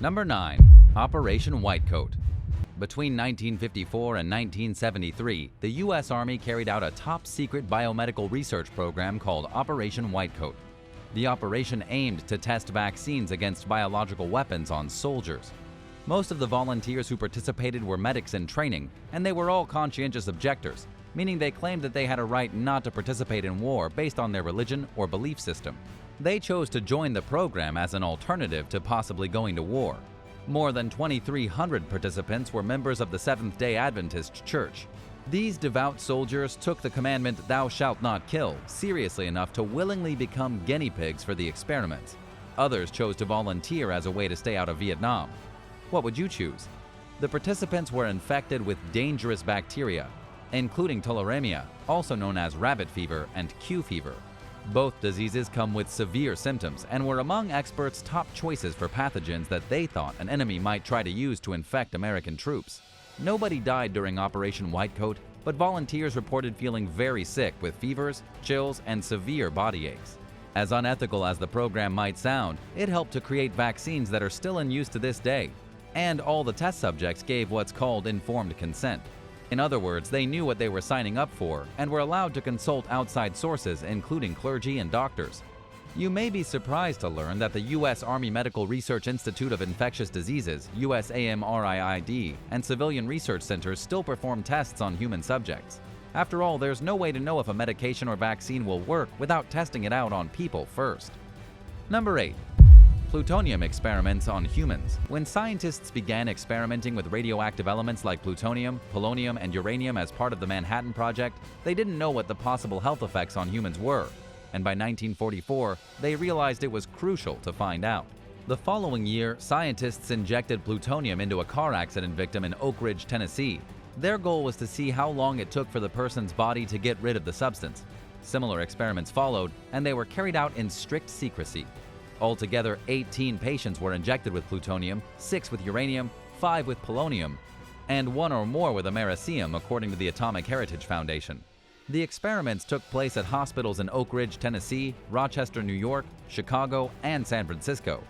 Number 9. Operation Whitecoat. Between 1954 and 1973, the U.S. Army carried out a top-secret biomedical research program called Operation Whitecoat. The operation aimed to test vaccines against biological weapons on soldiers. Most of the volunteers who participated were medics in training, and they were all conscientious objectors, meaning they claimed that they had a right not to participate in war based on their religion or belief system. They chose to join the program as an alternative to possibly going to war. More than 2,300 participants were members of the Seventh-day Adventist Church. These devout soldiers took the commandment, "Thou shalt not kill," seriously enough to willingly become guinea pigs for the experiments. Others chose to volunteer as a way to stay out of Vietnam. What would you choose? The participants were infected with dangerous bacteria, including tularemia, also known as rabbit fever and Q fever. Both diseases come with severe symptoms and were among experts' top choices for pathogens that they thought an enemy might try to use to infect American troops. Nobody died during Operation Whitecoat, but volunteers reported feeling very sick with fevers, chills, and severe body aches. As unethical as the program might sound, it helped to create vaccines that are still in use to this day. And all the test subjects gave what's called informed consent. In other words, they knew what they were signing up for and were allowed to consult outside sources, including clergy and doctors. You may be surprised to learn that the U.S. Army Medical Research Institute of Infectious Diseases, USAMRIID, and civilian research centers still perform tests on human subjects. After all, there's no way to know if a medication or vaccine will work without testing it out on people first. Number 8. Plutonium experiments on humans. When scientists began experimenting with radioactive elements like plutonium, polonium, and uranium as part of the Manhattan Project, they didn't know what the possible health effects on humans were. And by 1944, they realized it was crucial to find out. The following year, scientists injected plutonium into a car accident victim in Oak Ridge, Tennessee. Their goal was to see how long it took for the person's body to get rid of the substance. Similar experiments followed, and they were carried out in strict secrecy. Altogether, 18 patients were injected with plutonium, 6 with uranium, 5 with polonium, and 1 or more with americium, according to the Atomic Heritage Foundation. The experiments took place at hospitals in Oak Ridge, Tennessee, Rochester, New York, Chicago, and San Francisco.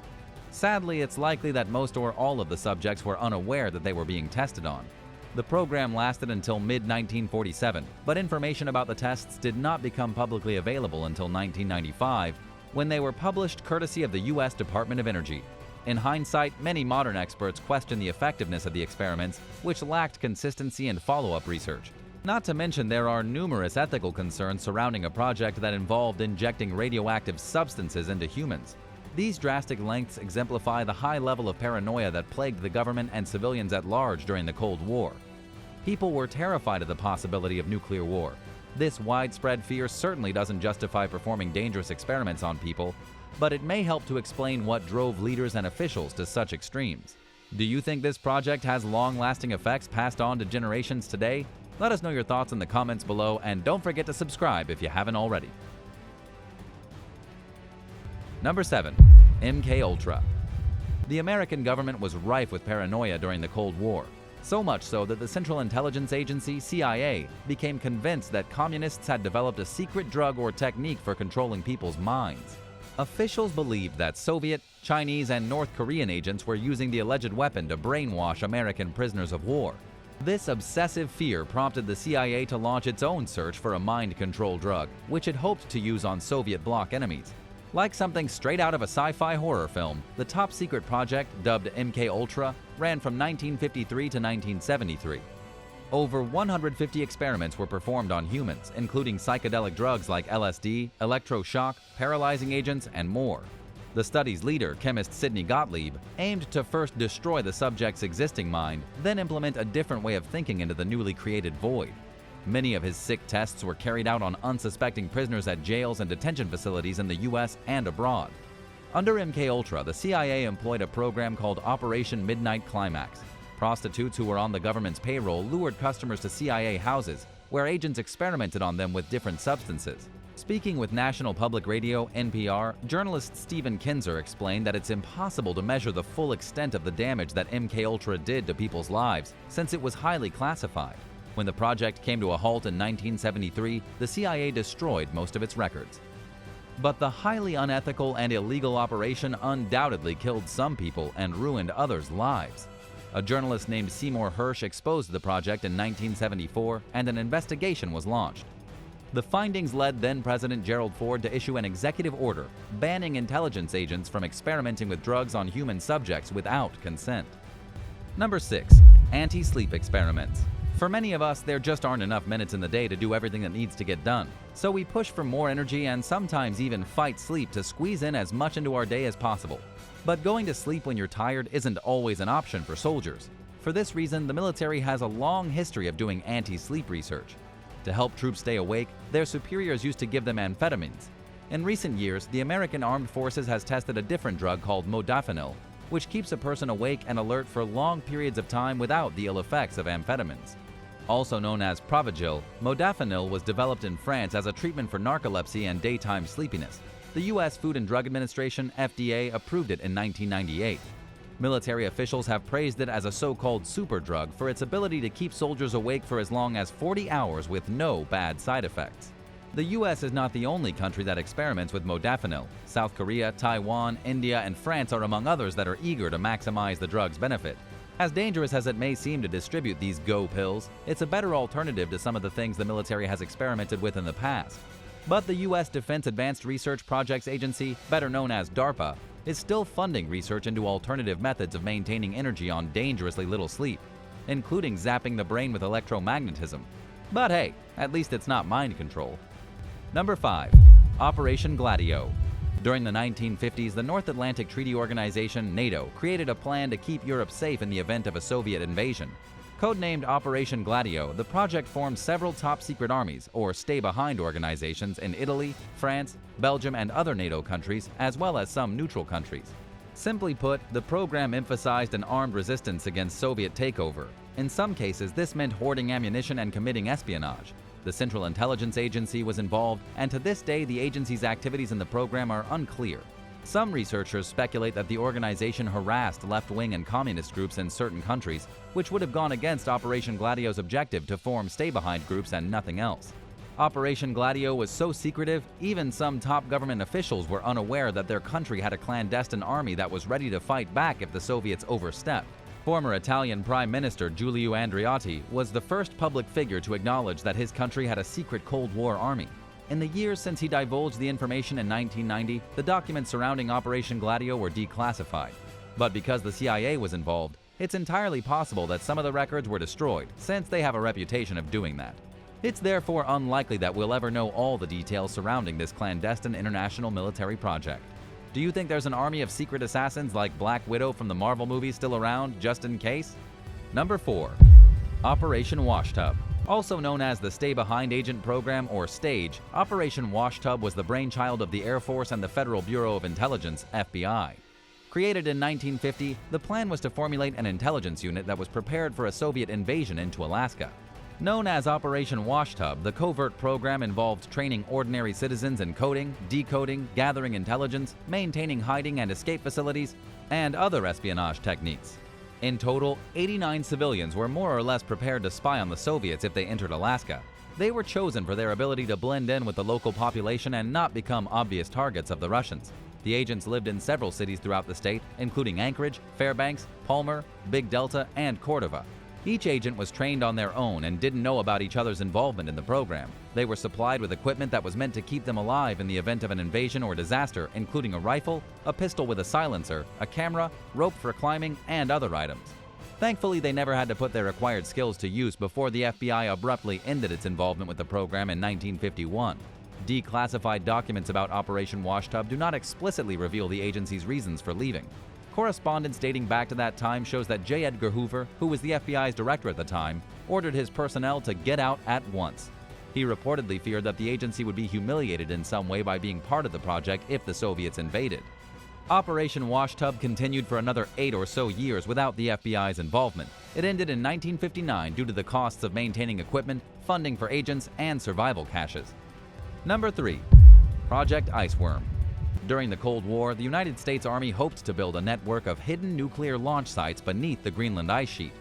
Sadly, it's likely that most or all of the subjects were unaware that they were being tested on. The program lasted until mid-1947, but information about the tests did not become publicly available until 1995, when they were published courtesy of the U.S. Department of Energy. In hindsight, many modern experts question the effectiveness of the experiments, which lacked consistency and follow-up research. Not to mention there are numerous ethical concerns surrounding a project that involved injecting radioactive substances into humans. These drastic lengths exemplify the high level of paranoia that plagued the government and civilians at large during the Cold War. People were terrified of the possibility of nuclear war. This widespread fear certainly doesn't justify performing dangerous experiments on people, but it may help to explain what drove leaders and officials to such extremes. Do you think this project has long-lasting effects passed on to generations today? Let us know your thoughts in the comments below, and don't forget to subscribe if you haven't already. Number 7. MKUltra. The American government was rife with paranoia during the Cold War. So much so that the Central Intelligence Agency, CIA, became convinced that communists had developed a secret drug or technique for controlling people's minds. Officials believed that Soviet, Chinese, and North Korean agents were using the alleged weapon to brainwash American prisoners of war. This obsessive fear prompted the CIA to launch its own search for a mind-control drug, which it hoped to use on Soviet bloc enemies. Like something straight out of a sci-fi horror film, the top-secret project, dubbed MKUltra, ran from 1953 to 1973. Over 150 experiments were performed on humans, including psychedelic drugs like LSD, electroshock, paralyzing agents, and more. The study's leader, chemist Sidney Gottlieb, aimed to first destroy the subject's existing mind, then implement a different way of thinking into the newly created void. Many of his sick tests were carried out on unsuspecting prisoners at jails and detention facilities in the U.S. and abroad. Under MKUltra, the CIA employed a program called Operation Midnight Climax. Prostitutes who were on the government's payroll lured customers to CIA houses, where agents experimented on them with different substances. Speaking with National Public Radio, NPR, journalist Stephen Kinzer explained that it's impossible to measure the full extent of the damage that MKUltra did to people's lives, since it was highly classified. When the project came to a halt in 1973, the CIA destroyed most of its records. But the highly unethical and illegal operation undoubtedly killed some people and ruined others' lives. A journalist named Seymour Hersh exposed the project in 1974, and an investigation was launched. The findings led then-President Gerald Ford to issue an executive order banning intelligence agents from experimenting with drugs on human subjects without consent. Number 6. Anti-sleep experiments. For many of us, there just aren't enough minutes in the day to do everything that needs to get done. So we push for more energy and sometimes even fight sleep to squeeze in as much into our day as possible. But going to sleep when you're tired isn't always an option for soldiers. For this reason, the military has a long history of doing anti-sleep research. To help troops stay awake, their superiors used to give them amphetamines. In recent years, the American Armed Forces has tested a different drug called modafinil, which keeps a person awake and alert for long periods of time without the ill effects of amphetamines. Also known as Provigil, modafinil was developed in France as a treatment for narcolepsy and daytime sleepiness. The U.S. Food and Drug Administration, FDA, approved it in 1998. Military officials have praised it as a so-called superdrug for its ability to keep soldiers awake for as long as 40 hours with no bad side effects. The U.S. is not the only country that experiments with modafinil. South Korea, Taiwan, India, and France are among others that are eager to maximize the drug's benefit. As dangerous as it may seem to distribute these go pills, it's a better alternative to some of the things the military has experimented with in the past. But the U.S. Defense Advanced Research Projects Agency, better known as DARPA, is still funding research into alternative methods of maintaining energy on dangerously little sleep, including zapping the brain with electromagnetism. But hey, at least it's not mind control. Number 5. Operation Gladio. During the 1950s, the North Atlantic Treaty Organization, NATO, created a plan to keep Europe safe in the event of a Soviet invasion. Codenamed Operation Gladio, the project formed several top-secret armies, or stay-behind organizations, in Italy, France, Belgium, and other NATO countries, as well as some neutral countries. Simply put, the program emphasized an armed resistance against Soviet takeover. In some cases, this meant hoarding ammunition and committing espionage. The Central Intelligence Agency was involved, and to this day, the agency's activities in the program are unclear. Some researchers speculate that the organization harassed left-wing and communist groups in certain countries, which would have gone against Operation Gladio's objective to form stay-behind groups and nothing else. Operation Gladio was so secretive, even some top government officials were unaware that their country had a clandestine army that was ready to fight back if the Soviets overstepped. Former Italian Prime Minister Giulio Andreotti was the first public figure to acknowledge that his country had a secret Cold War army. In the years since he divulged the information in 1990, the documents surrounding Operation Gladio were declassified. But because the CIA was involved, it's entirely possible that some of the records were destroyed, since they have a reputation of doing that. It's therefore unlikely that we'll ever know all the details surrounding this clandestine international military project. Do you think there's an army of secret assassins like Black Widow from the Marvel movies still around, just in case? Number 4. Operation Washtub. Also known as the Stay Behind Agent Program, or STAGE, Operation Washtub was the brainchild of the Air Force and the Federal Bureau of Intelligence, FBI. Created in 1950, the plan was to formulate an intelligence unit that was prepared for a Soviet invasion into Alaska. Known as Operation Washtub, the covert program involved training ordinary citizens in coding, decoding, gathering intelligence, maintaining hiding and escape facilities, and other espionage techniques. In total, 89 civilians were more or less prepared to spy on the Soviets if they entered Alaska. They were chosen for their ability to blend in with the local population and not become obvious targets of the Russians. The agents lived in several cities throughout the state, including Anchorage, Fairbanks, Palmer, Big Delta, and Cordova. Each agent was trained on their own and didn't know about each other's involvement in the program. They were supplied with equipment that was meant to keep them alive in the event of an invasion or disaster, including a rifle, a pistol with a silencer, a camera, rope for climbing, and other items. Thankfully, they never had to put their acquired skills to use before the FBI abruptly ended its involvement with the program in 1951. Declassified documents about Operation Washtub do not explicitly reveal the agency's reasons for leaving. Correspondence dating back to that time shows that J. Edgar Hoover, who was the FBI's director at the time, ordered his personnel to get out at once. He reportedly feared that the agency would be humiliated in some way by being part of the project if the Soviets invaded. Operation Washtub continued for another 8 or so years without the FBI's involvement. It ended in 1959 due to the costs of maintaining equipment, funding for agents, and survival caches. Number 3. Project Iceworm. During the Cold War, the United States Army hoped to build a network of hidden nuclear launch sites beneath the Greenland ice sheet.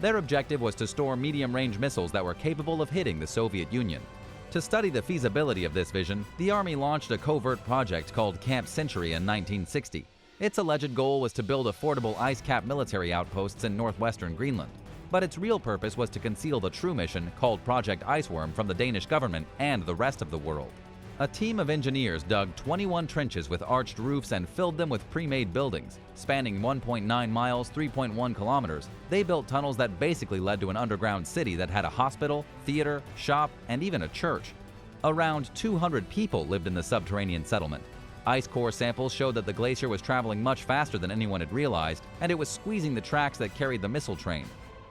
Their objective was to store medium-range missiles that were capable of hitting the Soviet Union. To study the feasibility of this vision, the Army launched a covert project called Camp Century in 1960. Its alleged goal was to build affordable ice-capped military outposts in northwestern Greenland. But its real purpose was to conceal the true mission, called Project Iceworm, from the Danish government and the rest of the world. A team of engineers dug 21 trenches with arched roofs and filled them with pre-made buildings. Spanning 1.9 miles, 3.1 kilometers, they built tunnels that basically led to an underground city that had a hospital, theater, shop, and even a church. Around 200 people lived in the subterranean settlement. Ice core samples showed that the glacier was traveling much faster than anyone had realized, and it was squeezing the tracks that carried the missile train.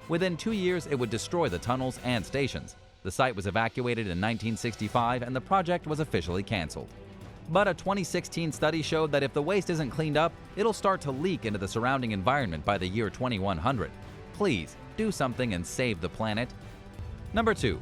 Within 2 years, it would destroy the tunnels and stations. The site was evacuated in 1965 and the project was officially canceled. But a 2016 study showed that if the waste isn't cleaned up, it'll start to leak into the surrounding environment by the year 2100. Please, do something and save the planet. Number 2.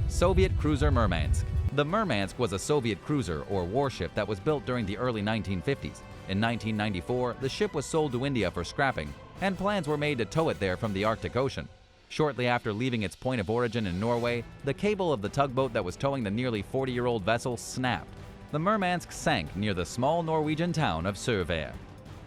Soviet cruiser Murmansk. The Murmansk was a Soviet cruiser or warship that was built during the early 1950s. In 1994, the ship was sold to India for scrapping, and plans were made to tow it there from the Arctic Ocean. Shortly after leaving its point of origin in Norway, the cable of the tugboat that was towing the nearly 40-year-old vessel snapped. The Murmansk sank near the small Norwegian town of Sørvær.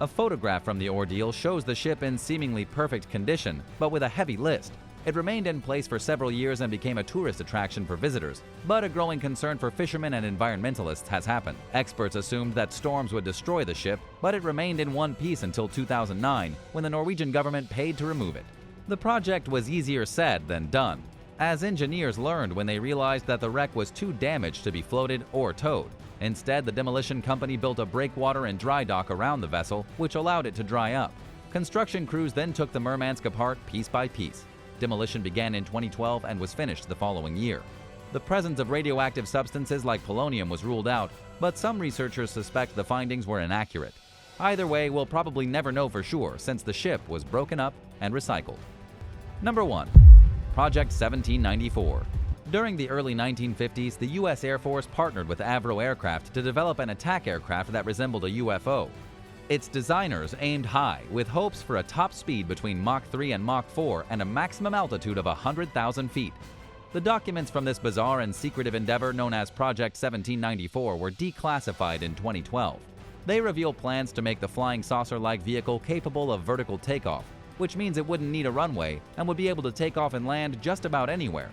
A photograph from the ordeal shows the ship in seemingly perfect condition, but with a heavy list. It remained in place for several years and became a tourist attraction for visitors, but a growing concern for fishermen and environmentalists has happened. Experts assumed that storms would destroy the ship, but it remained in one piece until 2009, when the Norwegian government paid to remove it. The project was easier said than done, as engineers learned when they realized that the wreck was too damaged to be floated or towed. Instead, the demolition company built a breakwater and dry dock around the vessel, which allowed it to dry up. Construction crews then took the Murmansk apart piece by piece. Demolition began in 2012 and was finished the following year. The presence of radioactive substances like polonium was ruled out, but some researchers suspect the findings were inaccurate. Either way, we'll probably never know for sure since the ship was broken up and recycled. Number 1. Project 1794. During the early 1950s, the U.S. Air Force partnered with Avro Aircraft to develop an attack aircraft that resembled a UFO. Its designers aimed high, with hopes for a top speed between Mach 3 and Mach 4 and a maximum altitude of 100,000 feet. The documents from this bizarre and secretive endeavor known as Project 1794 were declassified in 2012. They reveal plans to make the flying saucer-like vehicle capable of vertical takeoff, which means it wouldn't need a runway and would be able to take off and land just about anywhere.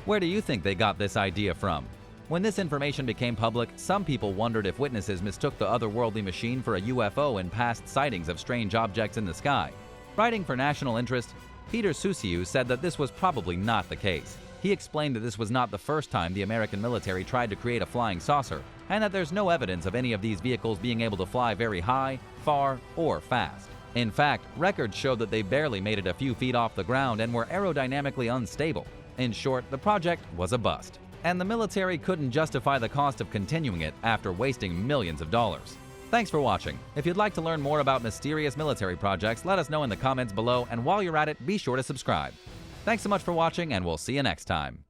Where do you think they got this idea from? When this information became public, some people wondered if witnesses mistook the otherworldly machine for a UFO in past sightings of strange objects in the sky. Writing for National Interest, Peter Susiu said that this was probably not the case. He explained that this was not the first time the American military tried to create a flying saucer, and that there's no evidence of any of these vehicles being able to fly very high, far, or fast. In fact, records showed that they barely made it a few feet off the ground and were aerodynamically unstable. In short, the project was a bust, and the military couldn't justify the cost of continuing it after wasting millions of dollars. Thanks for watching. If you'd like to learn more about mysterious military projects, let us know in the comments below, and while you're at it, be sure to subscribe. Thanks so much for watching, and we'll see you next time.